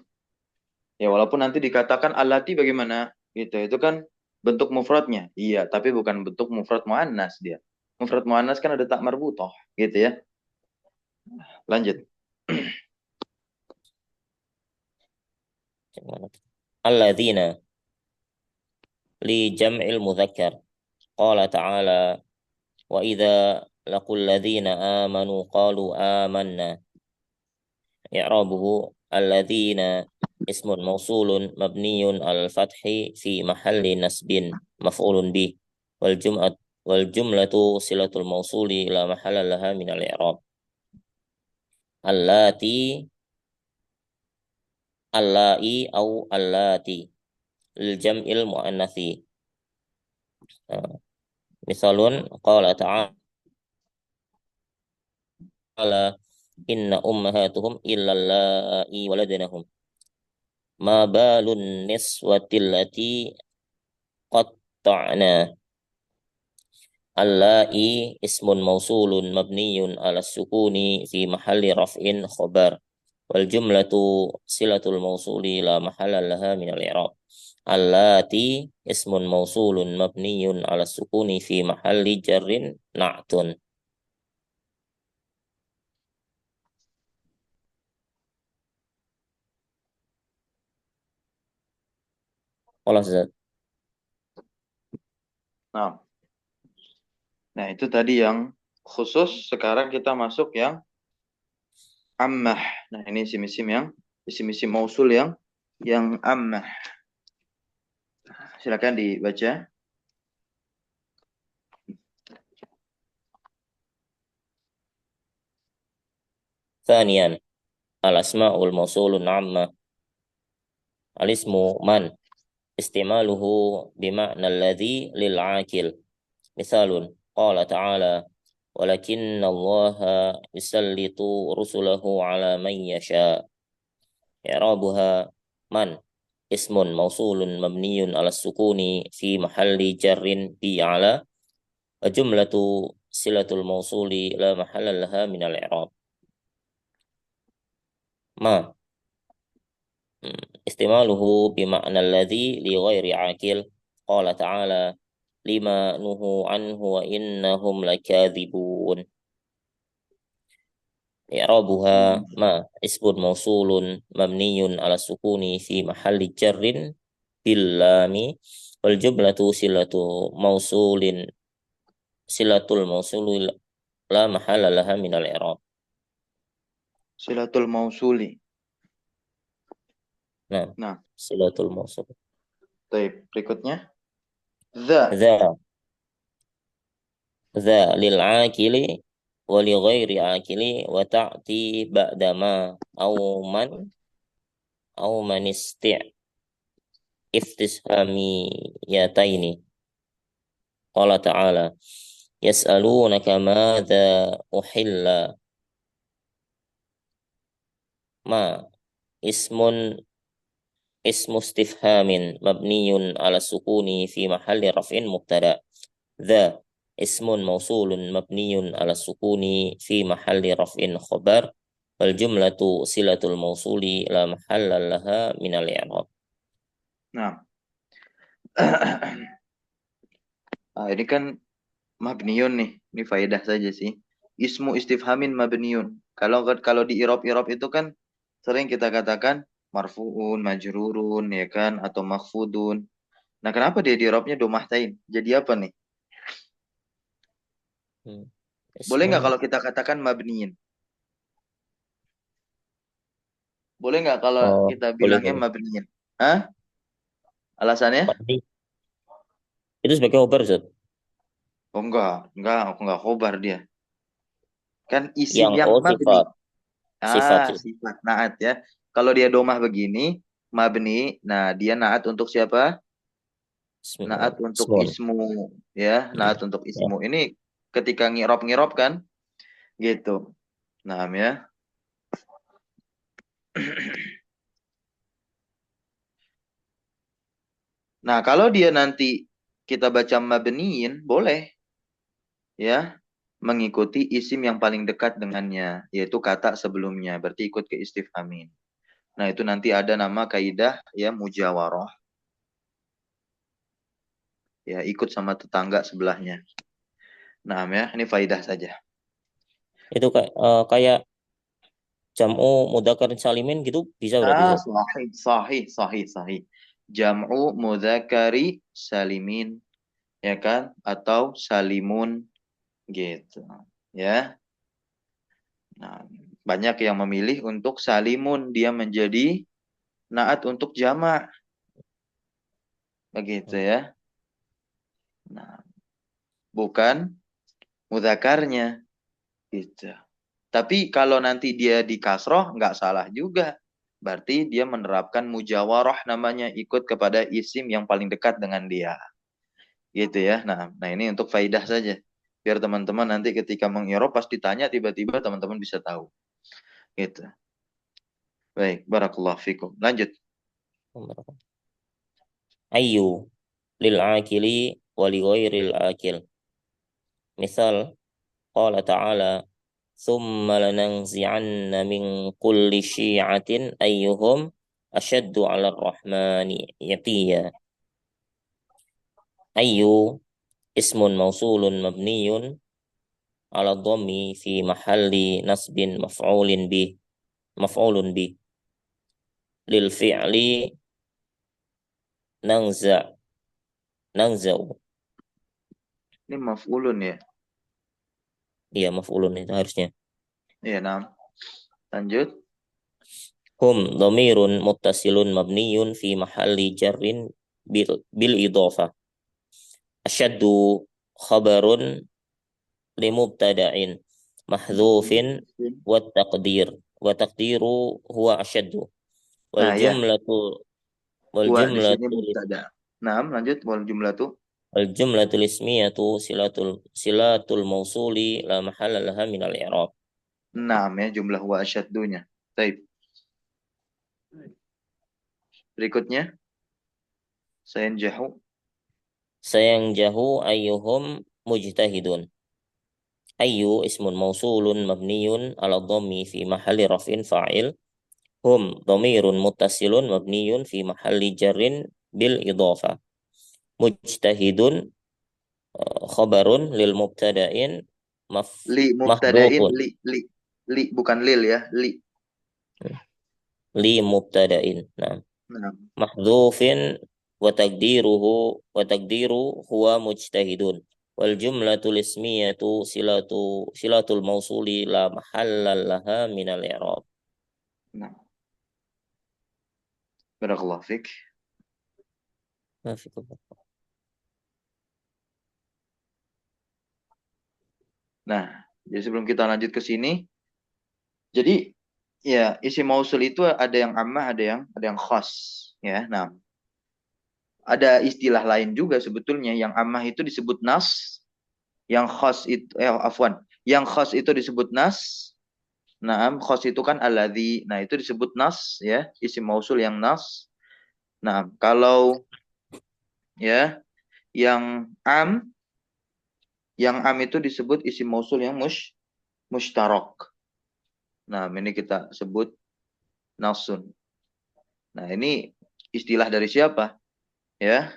Ya, walaupun nanti dikatakan allati bagaimana? Gitu. Itu kan bentuk mufradnya. Iya, tapi bukan bentuk mufrad muannas dia. Mufrad muannas kan ada tak marbutoh, gitu ya. Lanjut. Alladzina li jam'il mudzakkar qala ta'ala wa idza laqul ladzina amanu qalu amanna i'rabuhu alladzina ismun mausulun mabniyun al fathi fi mahalli nasbin maf'ulun bih wal jum'at wal jumlatu silatul mausuli la mahalla laha min al i'rab. Allati allai au allati lil jam'il muannatsi. Misalun qala ta'ala inna ummahatuhum illa allai waladnahum ma balun niswatil lati qatta'na. Allai ismun mausulun mabniyun ala sukuni fi mahalli raf'in khobar wal jumlatu silatul mausuli la mahalla laha min al-i'rab. Allati ismun mausulun mabniyun ala sukuni fi mahalli jarrin na'tun. Allah Zat. Nah, itu tadi yang khusus. Sekarang kita masuk yang ammah. Nah, ini isim-isim mausul yang ammah. Silakan dibaca. Thaniyan al-asma'ul mausulun amma al-ismu man istimaluhu bima'na alladhi lil-'akil. Misalun qala ta'ala walakinna allaha yusallitu rusulahu ala man yasha. I'rabuha man ismun mausulun mabniyun ala sukuni fi mahalli jarrin bi ala wa jumlatu silatul mausuli la mahalla laha min al-i'rab. Ma istimaluhu bima'na alladhi li ghairi akil. Qala ta'ala lima nuhu anhu wa innahum lakadzibun. I'rabuha ma ismun mausulun mabniyun ala sukuni fi mahalli jarrin bil lami wal jumlatu silatul mausuli la mahalla laha min al i'rab. Silatul mausuli. Nah, silatul mausul. Baik, berikutnya. Za lil akili wa li ghairi akili wa ta'ti ba'da ma au man iftishamiyataini. Qala ta'ala yas'alunaka madza uhilla ma ismu istifhamin mabniyun ala sukuni fi mahalli raf'in mubtada. Dha ismun mausulun mabniyun ala sukuni fi mahalli raf'in khobar wal jumlatu silatul mausuli la mahalla laha min al-i'rab. Nah. Ini kan mabniyun nih. Ini faedah saja sih. Ismu istifhamin mabniyun. Kalau di irab-irab itu kan sering kita katakan marfuun, majrurun, ya kan, atau makhfudun. Nah, kenapa dia di i'rabnya domahtain? Jadi apa nih? Boleh nggak Ismun. kalau kita katakan mabniin? Boleh nggak kalau Oh, kita boleh bilangnya boleh. mabniin? Hah? Alasannya? Mabni. Itu sebagai khobar, Zat. Oh enggak khobar dia. Kan isim Yang yang oh mabni. sifat, sifat Ah, sih. sifat naat ya. Kalau dia domah begini, mabni, nah dia naat untuk siapa? Naat untuk Ismun. ismu, ya. Naat untuk Ya. ismu. Ini ketika ngirob kan, gitu. Nah, ya. Nah, kalau dia nanti kita baca mabniin, boleh ya mengikuti isim yang paling dekat dengannya, yaitu kata sebelumnya. Berarti ikut ke istifhamin. Nah, itu nanti ada nama kaidah ya mujawarah. Ya, ikut sama tetangga sebelahnya. Nah, ya, ini faidah saja. Itu kayak jam'u mudzakkar salimin gitu bisa berarti, Ah, Zat. sahih. Jam'u mudzakkari salimin, ya kan? Atau salimun, gitu. Ya. Nah, banyak yang memilih untuk salimun, dia menjadi naat untuk jamak, begitu ya. Nah, bukan mudzakarnya, gitu. Tapi kalau nanti dia di kasroh, nggak salah juga. Berarti dia menerapkan mujawarah namanya, ikut kepada isim yang paling dekat dengan dia. Gitu ya. Nah ini untuk faidah saja. Biar teman-teman nanti ketika mengirob pas ditanya tiba-tiba teman-teman bisa tahu. Gitu. Baik, barakallahu fikum. Lanjut. Ayu lil akili wa li ghairil akil. Misal qala ta'ala thumma lananzi'anna min kulli syi'atin ayyuhum asyaddu 'ala ar-rahmani yatiya. Ayyu ismun mausulun mabniyun 'ala dhammi fi mahalli nasbin maf'ulun bih lil fi'li nangza nangza'u. Ini maf'ulun ya. Iya, maf'ulun itu harusnya. Iya, nah. Lanjut. Hum dhamirun muttasilun mabniyun fi mahalli jarrin bil idhofah. Asyaddu khabarun limubtada'in mahdhufin wa taqdiru huwa asyaddu wal Nah ya, jumlatu wal huwa di sini jumlatu mubtada. Nah, lanjut wal jumlah tuh. wal jumlatul ismiyatu silatul mausuli la mahalla laha minal i'rab. Nah, ya jumlah huwa asyaddunya. Baik. Berikutnya, sayanjahu. Sayang jahu ayyuhum mujtahidun. Ayyu ismun mausulun mabniyun ala dhammi fi mahalli raf'in fa'il. Hum dhamirun muttasilun mabniyun fi mahalli jarrin bil idhofah. Mujtahidun khabarun lil mubtada'in maf Li mubtada'in mahdhufun li bukan lil ya, li. li mubtada'in. Nah, Nah, mahdhufin wa taqdiru huwa mujtahidun. Wal jumlatul ismiyatu silatul mausuli la mahalla laha minal i'rab. nah, barakallahu fik. Nah, jadi sebelum kita lanjut ke sini, jadi ya isi mausul itu ada yang ammah, ada yang khas, ya. Nah, ada istilah lain juga sebetulnya yang ammah itu disebut nas, yang khas itu afwan, yang khas itu disebut nas. Naam, khas itu kan alladzi. Nah, itu disebut nas ya, isim mausul yang nas. Nah, kalau ya yang am itu disebut isim mausul yang mushtarak. Nah, ini kita sebut nasun. Nah, ini istilah dari siapa? Ya,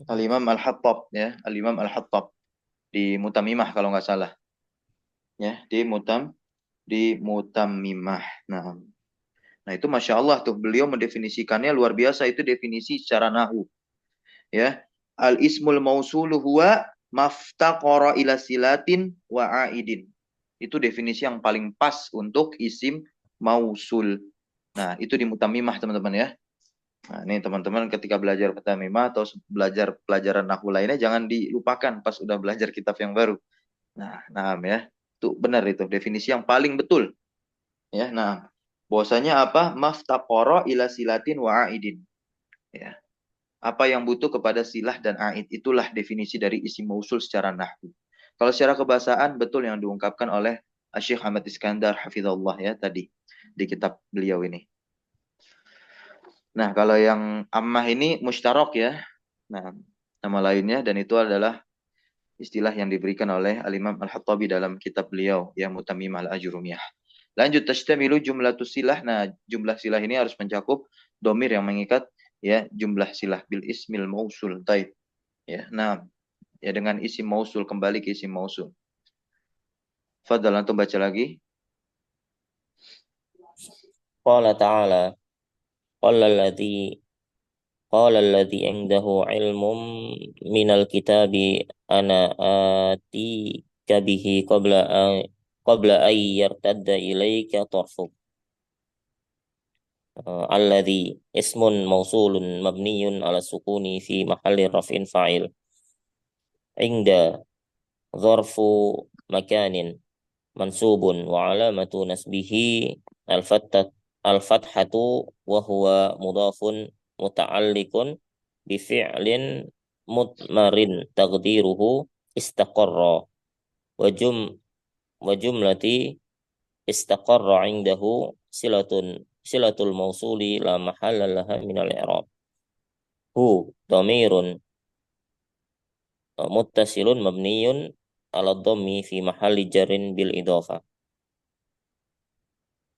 Al-Imam Al-Hattab ya, Al-Imam Al-Hattab di Mutamimah kalau nggak salah. Ya, di di mutammimah. Nah itu Masya Allah tuh, beliau mendefinisikannya luar biasa, itu definisi secara nahwu. Ya, al ismul mausulu huwa maftaqara ila silatin wa aidin. Itu definisi yang paling pas untuk isim mausul. Nah, itu di mutammimah teman-teman ya. Nah, ini teman-teman ketika belajar mutammimah atau belajar pelajaran nahwu lainnya jangan dilupakan pas udah belajar kitab yang baru. Nah ya. Itu benar itu definisi yang paling betul. Ya, nah. Bahwasanya apa? Maftaqara ila silatin wa aidin. Ya. Apa yang butuh kepada silah dan aid. Itulah definisi dari isim mausul secara nahwu. Kalau secara kebahasaan betul yang diungkapkan oleh Syekh Ahmad Iskandar hafizallah ya tadi di kitab beliau ini. Nah, kalau yang ammah ini mustarok ya. Nah, nama lainnya dan itu adalah istilah yang diberikan oleh Al-Imam Al-Hattabi dalam kitab beliau ya Mutammimah Al-Ajurumiyah. Lanjut tashtamilu jumlatus silah. Nah, jumlah silah ini harus mencakup domir yang mengikat ya jumlah silah bil ismil mausul. Taib. Ya, nah, ya dengan isim mausul kembali ke isim mausul. Fadal antum baca lagi. Qala ta'ala qala alladhi indahu ilmum minal kitabi ana atika bihi qabla an yartadda ilaika tarfuk. Alladhi ismun mausulun mabniyun ala sukuni fi mahalli raf'in fa'il. Inda zarfu makanin mansubun wa alamatu nasbihi al-fathatu wa huwa mudafun muta'alliqun bi fi'lin mutmarin taqdiruhu istaqarra wa jumlati istaqarra indahu silatul mausuli la mahalla laha min al-i'rab. Hu dhamirun muttasilun mabniyun ala dhammi fi mahalli jarrin bil idhofah.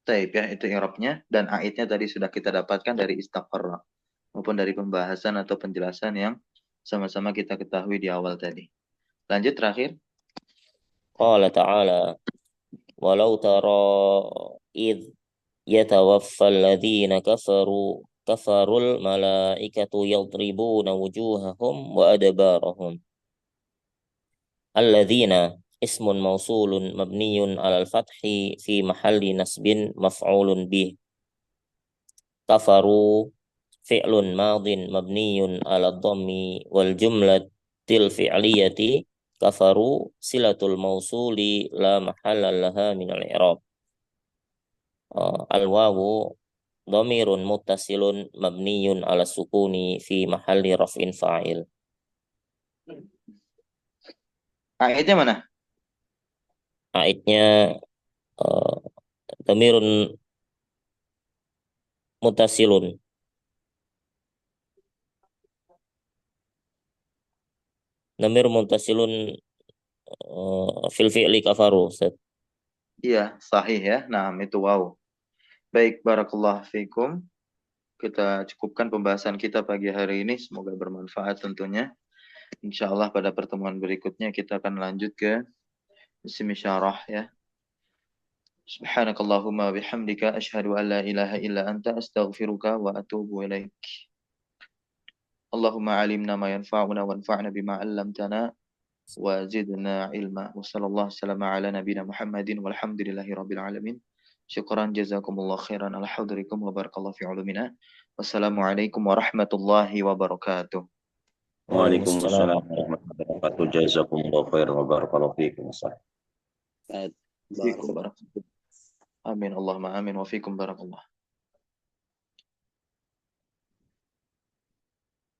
Taib ya, itu i'rabnya dan aidnya tadi sudah kita dapatkan dari istaqarra maupun dari pembahasan atau penjelasan yang sama-sama kita ketahui di awal tadi. Lanjut terakhir. Qala ta'ala walau tara id yatawaffa alladhina kafarul malaikatu yadribuna wujuhahum wa adbarahum. Alladhina ismun mausulun mabniyun alal fathi fi mahalli nasbin maf'ulun bih. Kafaru fi'lun madin mabniyun ala dhammi wal jumlatil fi'liyati kafaru silatul mausuli la mahalla laha minal i'rab. Al wawu dhamirun muttasilun mabniyun ala sukuni fi mahalli raf'in fa'il. Aidnya mana? Aidnya uh, dhamirun muttasilun. Dhamir muttasilun fil fi'li kafaru. Ustaz. Iya, sahih ya. Nah, itu wow. Baik, barakallah fikum. Kita cukupkan pembahasan kita pagi hari ini. Semoga bermanfaat tentunya. Insya Allah pada pertemuan berikutnya kita akan lanjut ke isim isyarah ya. Subhanakallahumma bihamdika asyhadu an la ilaha illa anta astaghfiruka wa atubu ilaik. Allahumma alimna ma yanfa'una wanfa'na bima 'allamtana wa zidna ilma. Wa sallallahu sallama ala nabiyyina Muhammadin walhamdulillahi rabbil alamin. Syukran jazakumullah khairan ala hadrikum wa barakallahu fi ulumina. Wassalamualaikum warahmatullahi wabarakatuh. Waalaikumsalam. Waalaikumsalam warahmatullahi wabarakatuh. Jazakumullah khair wa barakallahu fiikum. Fikum barakallahu. Amin Allahumma amin wa fikum barakallah.